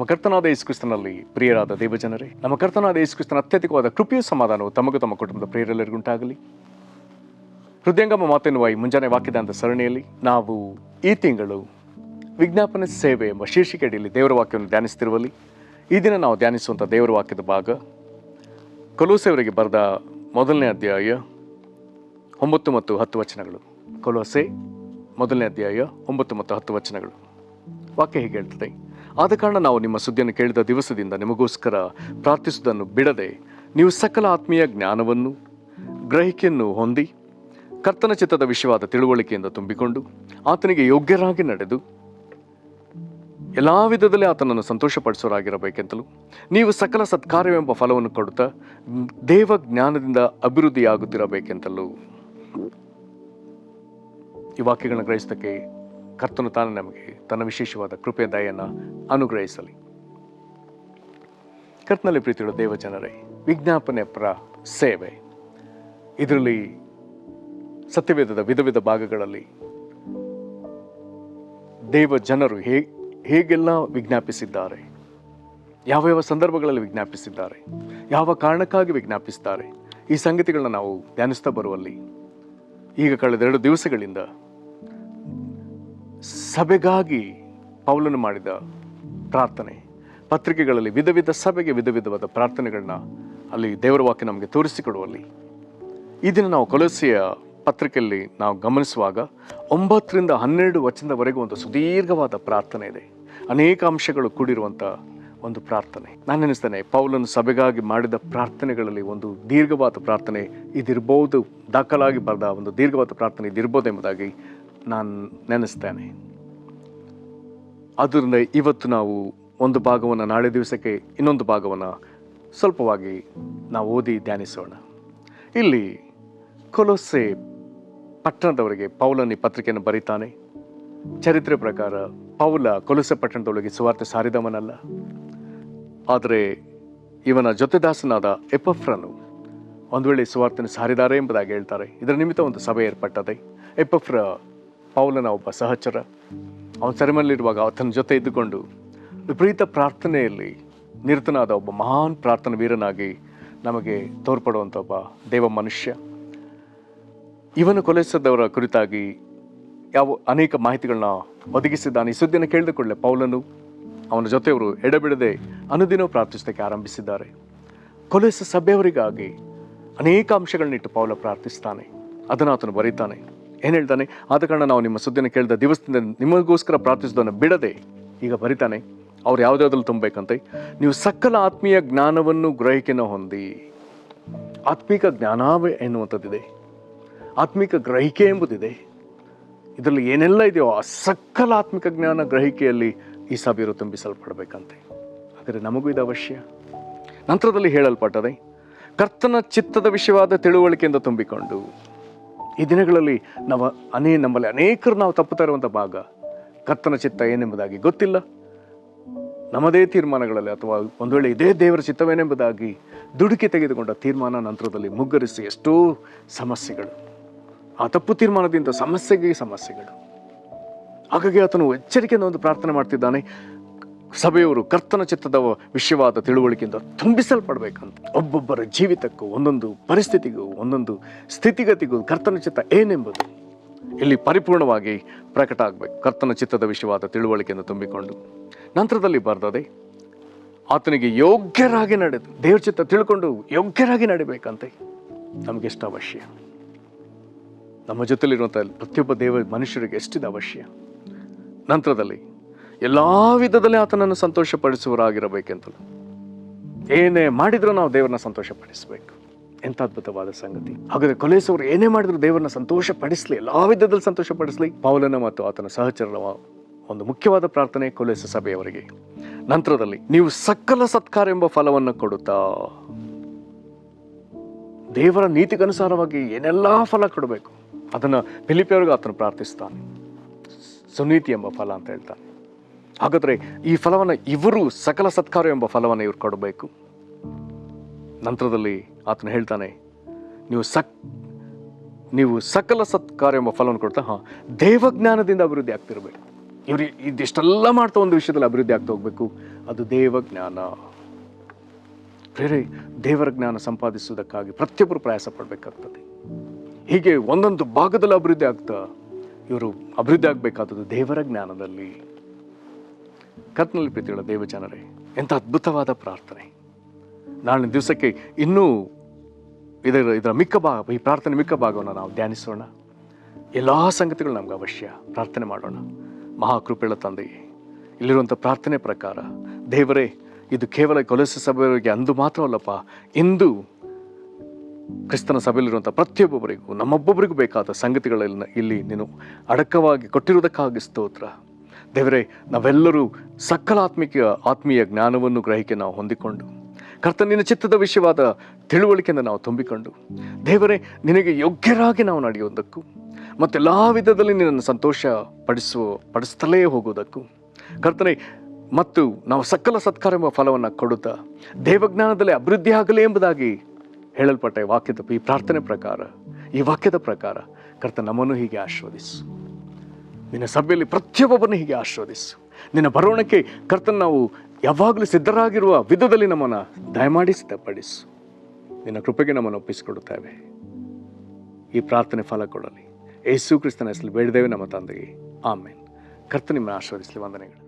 ಕರ್ತನಾದ ಯೇಸು ಕ್ರಿಸ್ತನಲ್ಲಿ ಪ್ರಿಯರಾದ ದೇವಜನರೇ, ನಮ್ಮ ಕರ್ತನಾದ ಯೇಸು ಕ್ರಿಸ್ತನ ಅತ್ಯಧಿಕವಾದ ಕೃಪೆಯೂ ಸಮಾಧಾನವು ತಮಗೂ ತಮ್ಮ ಕುಟುಂಬದ ಪ್ರಿಯರೆಲ್ಲರಿಗುಂಟಾಗಲಿ. ಹೃದಯಂಗಮ ಮಾತೆನ್ನುವ ಈ ಮುಂಜಾನೆ ವಾಕ್ಯದ ಸರಣಿಯಲ್ಲಿ ನಾವು ಈ ತಿಂಗಳು ವಿಜ್ಞಾಪನೆ ಸೇವೆ ಎಂಬ ಶೀರ್ಷಿಕೆಯಲ್ಲಿ ದೇವರ ವಾಕ್ಯವನ್ನು ಧ್ಯಾನಿಸುತ್ತಿರುವಲ್ಲಿ ಈ ದಿನ ನಾವು ಧ್ಯಾನಿಸುವಂಥ ದೇವರ ವಾಕ್ಯದ ಭಾಗ ಕೊಲೋಸೆಯವರಿಗೆ ಬರೆದ 1ನೇ ಅಧ್ಯಾಯ 9 ಮತ್ತು 10 ವಚನಗಳು. ಕೊಲೋಸೆ 1ನೇ ಅಧ್ಯಾಯ 9 ಮತ್ತು 10 ವಚನಗಳು. ವಾಕ್ಯ ಹೀಗೆ ಹೇಳ್ತದೆ: ಆದ ಕಾರಣ ನಾವು ನಿಮ್ಮ ಸುದ್ದಿಯನ್ನು ಕೇಳಿದ ದಿವಸದಿಂದ ನಿಮಗೋಸ್ಕರ ಪ್ರಾರ್ಥಿಸುವುದನ್ನು ಬಿಡದೆ ನೀವು ಸಕಲ ಆತ್ಮೀಯ ಜ್ಞಾನವನ್ನು ಗ್ರಹಿಕೆಯನ್ನು ಹೊಂದಿ ಕರ್ತನ ಚಿತ್ತದ ವಿಷಯವಾದ ತಿಳುವಳಿಕೆಯಿಂದ ತುಂಬಿಕೊಂಡು ಆತನಿಗೆ ಯೋಗ್ಯರಾಗಿ ನಡೆದು ಎಲ್ಲ ವಿಧದಲ್ಲಿ ಆತನನ್ನು ಸಂತೋಷಪಡಿಸೋರಾಗಿರಬೇಕೆಂತಲೂ ನೀವು ಸಕಲ ಸತ್ಕಾರ್ಯವೆಂಬ ಫಲವನ್ನು ಕೊಡುತ್ತಾ ದೇವ ಜ್ಞಾನದಿಂದ ಅಭಿವೃದ್ಧಿಯಾಗುತ್ತಿರಬೇಕೆಂತಲೂ. ಈ ವಾಕ್ಯಗಳನ್ನು ಗ್ರಹಿಸೋದಕ್ಕೆ ಕರ್ತನು ತಾನು ನಮಗೆ ತನ್ನ ವಿಶೇಷವಾದ ಕೃಪೆಯ ದಯೆಯನ್ನು ಅನುಗ್ರಹಿಸಲಿ. ಕರ್ತನಲ್ಲಿ ಪ್ರೀತಿಯುಳ್ಳ ದೇವ ಜನರೇ, ವಿಜ್ಞಾಪನೆ ಸೇವೆ ಇದರಲ್ಲಿ ಸತ್ಯವೇದದ ವಿಧ ವಿಧ ಭಾಗಗಳಲ್ಲಿ ದೇವ ಜನರು ಹೇಗೆಲ್ಲ ವಿಜ್ಞಾಪಿಸಿದ್ದಾರೆ, ಯಾವ ಸಂದರ್ಭಗಳಲ್ಲಿ ವಿಜ್ಞಾಪಿಸಿದ್ದಾರೆ, ಯಾವ ಕಾರಣಕ್ಕಾಗಿ ವಿಜ್ಞಾಪಿಸಿದ್ದಾರೆ, ಈ ಸಂಗತಿಗಳನ್ನ ನಾವು ಧ್ಯಾನಿಸ್ತಾ ಬರುವಲ್ಲಿ ಈಗ ಕಳೆದ 2 ದಿವಸಗಳಿಂದ ಸಭೆಗಾಗಿ ಪೌಲನು ಮಾಡಿದ ಪ್ರಾರ್ಥನೆ, ಪತ್ರಿಕೆಗಳಲ್ಲಿ ವಿಧ ವಿಧ ಸಭೆಗೆ ವಿಧ ವಿಧವಾದ ಪ್ರಾರ್ಥನೆಗಳನ್ನ ಅಲ್ಲಿ ದೇವರ ವಾಕ್ಯ ನಮಗೆ ತೋರಿಸಿಕೊಡುವಲ್ಲಿ ಈ ದಿನ ನಾವು ಕೊಲೋಸೆಯ ಪತ್ರಿಕೆಯಲ್ಲಿ ನಾವು ಗಮನಿಸುವಾಗ 9 ರಿಂದ 12 ವಚನದವರೆಗೂ ಒಂದು ಸುದೀರ್ಘವಾದ ಪ್ರಾರ್ಥನೆ ಇದೆ. ಅನೇಕ ಅಂಶಗಳು ಕೂಡಿರುವಂಥ ಒಂದು ಪ್ರಾರ್ಥನೆ. ನಾನು ನೆನೆಸ್ತೇನೆ, ಪೌಲನು ಸಭೆಗಾಗಿ ಮಾಡಿದ ಪ್ರಾರ್ಥನೆಗಳಲ್ಲಿ ಒಂದು ದೀರ್ಘವಾದ ಪ್ರಾರ್ಥನೆ ಇದಿರ್ಬೋದು, ದಾಖಲಾಗಿ ಬರೆದ ಒಂದು ದೀರ್ಘವಾದ ಪ್ರಾರ್ಥನೆ ಇದಿರ್ಬೋದು ಎಂಬುದಾಗಿ ನಾನು ನೆನೆಸ್ತೇನೆ. ಆದ್ದರಿಂದ ಇವತ್ತು ನಾವು ಒಂದು ಭಾಗವನ್ನು, ನಾಳೆ ದಿವಸಕ್ಕೆ ಇನ್ನೊಂದು ಭಾಗವನ್ನು ಸ್ವಲ್ಪವಾಗಿ ನಾವು ಓದಿ ಧ್ಯಾನಿಸೋಣ. ಇಲ್ಲಿ ಕೊಲೋಸೆ ಪಟ್ಟಣದವರಿಗೆ ಪೌಲನ ಈ ಪತ್ರಿಕೆಯನ್ನು ಬರೀತಾನೆ. ಚರಿತ್ರೆ ಪ್ರಕಾರ ಪೌಲ ಕೊಲೋಸೆ ಪಟ್ಟಣದೊಳಗೆ ಸುವಾರ್ತೆ ಸಾರಿದವನಲ್ಲ, ಆದರೆ ಇವನ ಜೊತೆದಾಸನಾದ ಎಪಫ್ರನು ಒಂದು ವೇಳೆ ಸುವಾರ್ತೆಯನ್ನು ಸಾರಿದ್ದಾರೆ ಎಂಬುದಾಗಿ ಹೇಳ್ತಾರೆ. ಇದರ ನಿಮಿತ್ತ ಒಂದು ಸಭೆ ಏರ್ಪಟ್ಟದೆ. ಎಪಫ್ರ ಪೌಲನ ಒಬ್ಬ ಸಹಚರ. ಅವನ ಸೆರೆಮನೆಯಲ್ಲಿರುವಾಗ ಆತನ ಜೊತೆ ಇದ್ದುಕೊಂಡು ವಿಪರೀತ ಪ್ರಾರ್ಥನೆಯಲ್ಲಿ ನಿರತನಾದ ಒಬ್ಬ ಮಹಾನ್ ಪ್ರಾರ್ಥನಾ ವೀರನಾಗಿ ನಮಗೆ ತೋರ್ಪಡುವಂಥ ಒಬ್ಬ ದೇವ ಮನುಷ್ಯ. ಇವನು ಕೊಲೋಸದವರ ಕುರಿತಾಗಿ ಅನೇಕ ಮಾಹಿತಿಗಳನ್ನ ಒದಗಿಸಿದ್ದಾನೆ. ಈ ಸುದ್ದಿಯನ್ನು ಕೇಳಿದ ಕೂಡಲೇ ಪೌಲನು ಅವನ ಜೊತೆಯವರು ಎಡಬಿಡದೆ ಅನುದಿನ ಪ್ರಾರ್ಥಿಸೋದಕ್ಕೆ ಆರಂಭಿಸಿದ್ದಾರೆ. ಕೊಲೋಸೆ ಸಭೆಯವರಿಗಾಗಿ ಅನೇಕ ಅಂಶಗಳನ್ನಿಟ್ಟು ಪೌಲ ಪ್ರಾರ್ಥಿಸ್ತಾನೆ. ಅದನ್ನು ಆತನು ಬರೀತಾನೆ. ಏನು ಹೇಳ್ತಾನೆ? ಆದ ಕಾರಣ ನಾವು ನಿಮ್ಮ ಸುದ್ದಿಯನ್ನು ಕೇಳಿದ ದಿವಸದಿಂದ ನಿಮಗೋಸ್ಕರ ಪ್ರಾರ್ಥಿಸೋದನ್ನು ಬಿಡದೆ, ಈಗ ಬರೀತಾನೆ, ಅವ್ರು ಯಾವುದ್ಯಾವ್ದ್ರಲ್ಲಿ ತುಂಬಬೇಕಂತೆ, ನೀವು ಸಕಲ ಆತ್ಮೀಯ ಜ್ಞಾನವನ್ನು ಗ್ರಹಿಕೆಯನ್ನು ಹೊಂದಿ. ಆತ್ಮಿಕ ಜ್ಞಾನವೇ ಎನ್ನುವಂಥದ್ದಿದೆ, ಆತ್ಮಿಕ ಗ್ರಹಿಕೆ ಎಂಬುದಿದೆ. ಇದರಲ್ಲಿ ಏನೆಲ್ಲ ಇದೆಯೋ ಆ ಸಕಲ ಆತ್ಮಿಕ ಜ್ಞಾನ ಗ್ರಹಿಕೆಯಲ್ಲಿ ಈ ಸಭೆಯರು ತುಂಬಿಸಲ್ಪಡಬೇಕಂತೆ. ಆದರೆ ನಮಗೂ ಇದು ಅವಶ್ಯ. ನಂತರದಲ್ಲಿ ಹೇಳಲ್ಪಟ್ಟದೆ, ಕರ್ತನ ಚಿತ್ತದ ವಿಷಯವಾದ ತಿಳುವಳಿಕೆಯಿಂದ ತುಂಬಿಕೊಂಡು. ಈ ದಿನಗಳಲ್ಲಿ ನಮ್ಮಲ್ಲಿ ಅನೇಕರು ನಾವು ತಪ್ಪುತ್ತಾ ಇರುವಂಥ ಭಾಗ, ಕರ್ತನ ಚಿತ್ತ ಏನೆಂಬುದಾಗಿ ಗೊತ್ತಿಲ್ಲ. ನಮ್ಮದೇ ತೀರ್ಮಾನಗಳಲ್ಲಿ ಅಥವಾ ಒಂದು ವೇಳೆ ಇದೇ ದೇವರ ಚಿತ್ತವೇನೆಂಬುದಾಗಿ ದುಡುಕಿ ತೆಗೆದುಕೊಂಡ ತೀರ್ಮಾನ ನಂತರದಲ್ಲಿ ಮುಗ್ಗರಿಸಿ ಎಷ್ಟೋ ಸಮಸ್ಯೆಗಳು, ಆ ತಪ್ಪು ತೀರ್ಮಾನದಿಂದ ಸಮಸ್ಯೆಗಳು. ಹಾಗಾಗಿ ಆತನು ಎಚ್ಚರಿಕೆಯಿಂದ ಒಂದು ಪ್ರಾರ್ಥನೆ ಮಾಡ್ತಿದ್ದಾನೆ, ಸಭೆಯವರು ಕರ್ತನ ಚಿತ್ತದ ವಿಷಯವಾದ ತಿಳುವಳಿಕೆಯಿಂದ ತುಂಬಿಸಲ್ಪಡಬೇಕಂತ. ಒಬ್ಬೊಬ್ಬರ ಜೀವಿತಕ್ಕೂ, ಒಂದೊಂದು ಪರಿಸ್ಥಿತಿಗೂ, ಒಂದೊಂದು ಸ್ಥಿತಿಗತಿಗೂ ಕರ್ತನ ಚಿತ್ತ ಏನೆಂಬುದು ಇಲ್ಲಿ ಪರಿಪೂರ್ಣವಾಗಿ ಪ್ರಕಟ ಆಗಬೇಕು. ಕರ್ತನ ಚಿತ್ತದ ವಿಷಯವಾದ ತಿಳುವಳಿಕೆಯನ್ನು ತುಂಬಿಕೊಂಡು ನಂತರದಲ್ಲಿ ಬರ್ತದೆ, ಆತನಿಗೆ ಯೋಗ್ಯರಾಗಿ ನಡೆದು ದೇವ್ರ ಚಿತ್ತ ತಿಳ್ಕೊಂಡು ಯೋಗ್ಯರಾಗಿ ನಡಿಬೇಕಂತೆ. ನಮಗೆಷ್ಟು ಅವಶ್ಯ, ನಮ್ಮ ಜೊತೆಲಿರುವಂಥ ಪ್ರತಿಯೊಬ್ಬ ದೇವ ಮನುಷ್ಯರಿಗೆ ಎಷ್ಟಿದೆ ಅವಶ್ಯ. ನಂತರದಲ್ಲಿ ಎಲ್ಲ ವಿಧದಲ್ಲಿ ಆತನನ್ನು ಸಂತೋಷಪಡಿಸುವರಾಗಿರಬೇಕೆಂತಲೂ. ಏನೇ ಮಾಡಿದ್ರು ನಾವು ದೇವರನ್ನ ಸಂತೋಷಪಡಿಸಬೇಕು. ಎಂಥ ಅದ್ಭುತವಾದ ಸಂಗತಿ. ಹಾಗಾದರೆ ಕೊಲೋಸೆಯವರು ಏನೇ ಮಾಡಿದ್ರು ದೇವರನ್ನ ಸಂತೋಷಪಡಿಸಲಿ, ಎಲ್ಲ ವಿಧದಲ್ಲಿ ಸಂತೋಷಪಡಿಸಲಿ. ಪೌಲನ ಮತ್ತು ಆತನ ಸಹಚರರ ಒಂದು ಮುಖ್ಯವಾದ ಪ್ರಾರ್ಥನೆ ಕೊಲೋಸೆ ಸಭೆಯವರಿಗೆ. ನಂತರದಲ್ಲಿ ನೀವು ಸಕಲ ಸತ್ಕಾರ ಎಂಬ ಫಲವನ್ನು ಕೊಡುತ್ತಾ, ದೇವರ ನೀತಿಗನುಸಾರವಾಗಿ ಏನೆಲ್ಲ ಫಲ ಕೊಡಬೇಕು ಅದನ್ನು ಫಿಲಿಪಿಯವರಿಗೆ ಆತನು ಪ್ರಾರ್ಥಿಸ್ತಾನೆ. ಸುನೀತಿ ಎಂಬ ಫಲ ಅಂತ ಹೇಳ್ತಾನೆ. ಹಾಗಾದರೆ ಈ ಫಲವನ್ನು ಇವರು, ಸಕಲ ಸತ್ಕಾರ ಎಂಬ ಫಲವನ್ನು ಇವರು ಕೊಡಬೇಕು. ನಂತರದಲ್ಲಿ ಆತನು ಹೇಳ್ತಾನೆ, ನೀವು ಸಕಲ ಸತ್ಕಾರ ಎಂಬ ಫಲವನ್ನು ಕೊಡ್ತಾ ದೇವಜ್ಞಾನದಿಂದ ಅಭಿವೃದ್ಧಿ ಆಗ್ತಿರಬೇಕು. ಇವ್ರು ಇದಿಷ್ಟೆಲ್ಲ ಮಾಡ್ತಾ ಒಂದು ವಿಷಯದಲ್ಲಿ ಅಭಿವೃದ್ಧಿ ಆಗ್ತಾ ಹೋಗ್ಬೇಕು, ಅದು ದೇವಜ್ಞಾನ. ಬೇರೆ ದೇವರ ಜ್ಞಾನ ಸಂಪಾದಿಸುವುದಕ್ಕಾಗಿ ಪ್ರತಿಯೊಬ್ಬರು ಪ್ರಯಾಸ ಪಡಬೇಕಾಗ್ತದೆ. ಹೀಗೆ ಒಂದೊಂದು ಭಾಗದಲ್ಲಿ ಅಭಿವೃದ್ಧಿ ಆಗ್ತಾ ಇವರು ಅಭಿವೃದ್ಧಿ ಆಗಬೇಕಾದದ್ದು ದೇವರ ಜ್ಞಾನದಲ್ಲಿ. ಕರ್ತನಲ್ಲಿ ಪ್ರೀತಿಗಳ ದೇವಜನರೇ, ಎಂಥ ಅದ್ಭುತವಾದ ಪ್ರಾರ್ಥನೆ. ನಾಳಿನ ದಿವಸಕ್ಕೆ ಇನ್ನೂ ಇದರ ಮಿಕ್ಕ ಭಾಗ, ಈ ಪ್ರಾರ್ಥನೆ ಮಿಕ್ಕ ಭಾಗವನ್ನು ನಾವು ಧ್ಯಾನಿಸೋಣ. ಎಲ್ಲ ಸಂಗತಿಗಳು ನಮ್ಗೆ ಅವಶ್ಯ. ಪ್ರಾರ್ಥನೆ ಮಾಡೋಣ. ಮಹಾಕೃಪೆಗಳ ತಂದೆಯೇ, ಇಲ್ಲಿರುವಂಥ ಪ್ರಾರ್ಥನೆ ಪ್ರಕಾರ ದೇವರೇ, ಇದು ಕೇವಲ ಕೊಲೊಸ್ಸೆ ಸಭೆಯವರಿಗೆ ಅಂದು ಮಾತ್ರವಲ್ಲಪ್ಪ, ಇಂದು ಕ್ರಿಸ್ತನ ಸಭೆಯಲ್ಲಿರುವಂಥ ಪ್ರತಿಯೊಬ್ಬೊಬ್ಬರಿಗೂ, ನಮ್ಮೊಬ್ಬೊಬ್ಬರಿಗೂ ಬೇಕಾದ ಸಂಗತಿಗಳೆಲ್ಲ ಇಲ್ಲಿ ನೀನು ಅಡಕವಾಗಿ ಕೊಟ್ಟಿರುವುದಕ್ಕಾಗಿ ಸ್ತೋತ್ರ. ದೇವರೇ, ನಾವೆಲ್ಲರೂ ಸಕಲ ಆತ್ಮೀಯ ಜ್ಞಾನವನ್ನು ಗ್ರಹಿಕೆ ನಾವು ಹೊಂದಿಕೊಂಡು, ಕರ್ತನಿನ ಚಿತ್ತದ ವಿಷಯವಾದ ತಿಳುವಳಿಕೆಯಿಂದ ನಾವು ತುಂಬಿಕೊಂಡು, ದೇವರೇ, ನಿನಗೆ ಯೋಗ್ಯರಾಗಿ ನಾವು ನಡೆಯುವುದಕ್ಕೂ ಮತ್ತೆಲ್ಲ ವಿಧದಲ್ಲಿ ನಿನ್ನನ್ನು ಸಂತೋಷ ಪಡಿಸ್ತಲೇ ಹೋಗುವುದಕ್ಕೂ ಕರ್ತನೆ, ಮತ್ತು ನಾವು ಸಕಲ ಸತ್ಕಾರ್ಯ ಫಲವನ್ನು ಕೊಡುತ್ತಾ ದೇವಜ್ಞಾನದಲ್ಲಿ ಅಭಿವೃದ್ಧಿ ಆಗಲಿ ಎಂಬುದಾಗಿ ಹೇಳಲ್ಪಟ್ಟ ಈ ಪ್ರಾರ್ಥನೆ ಪ್ರಕಾರ, ಈ ವಾಕ್ಯದ ಪ್ರಕಾರ ಕರ್ತ ನಮ್ಮನ್ನು ಹೀಗೆ ಆಶೀರ್ವದಿಸು. ನಿನ್ನ ಸಭೆಯಲ್ಲಿ ಪ್ರತಿಯೊಬ್ಬೊಬ್ಬರನ್ನು ಹೀಗೆ ಆಶೀರ್ವದಿಸು. ನಿನ್ನ ಬರೋಣಕ್ಕೆ ಕರ್ತನ ನಾವು ಯಾವಾಗಲೂ ಸಿದ್ಧರಾಗಿರುವ ವಿಧದಲ್ಲಿ ನಮ್ಮನ್ನು ದಯಮಾಡಿ ಸಿದ್ಧಪಡಿಸು. ನಿನ್ನ ಕೃಪೆಗೆ ನಮ್ಮನ್ನು ಒಪ್ಪಿಸಿಕೊಡುತ್ತೇವೆ. ಈ ಪ್ರಾರ್ಥನೆ ಫಲ ಕೊಡಲಿ. ಯೇಸು ಕ್ರಿಸ್ತನ ಹೆಸರಲ್ಲಿ ಬೇಡಿದ್ದೇವೆ ನಮ್ಮ ತಂದೆಗೆ, ಆಮೇನ್. ಕರ್ತ ನಿಮ್ಮನ್ನು ಆಶೀರ್ವದಿಸಲಿ. ವಂದನೆಗಳು.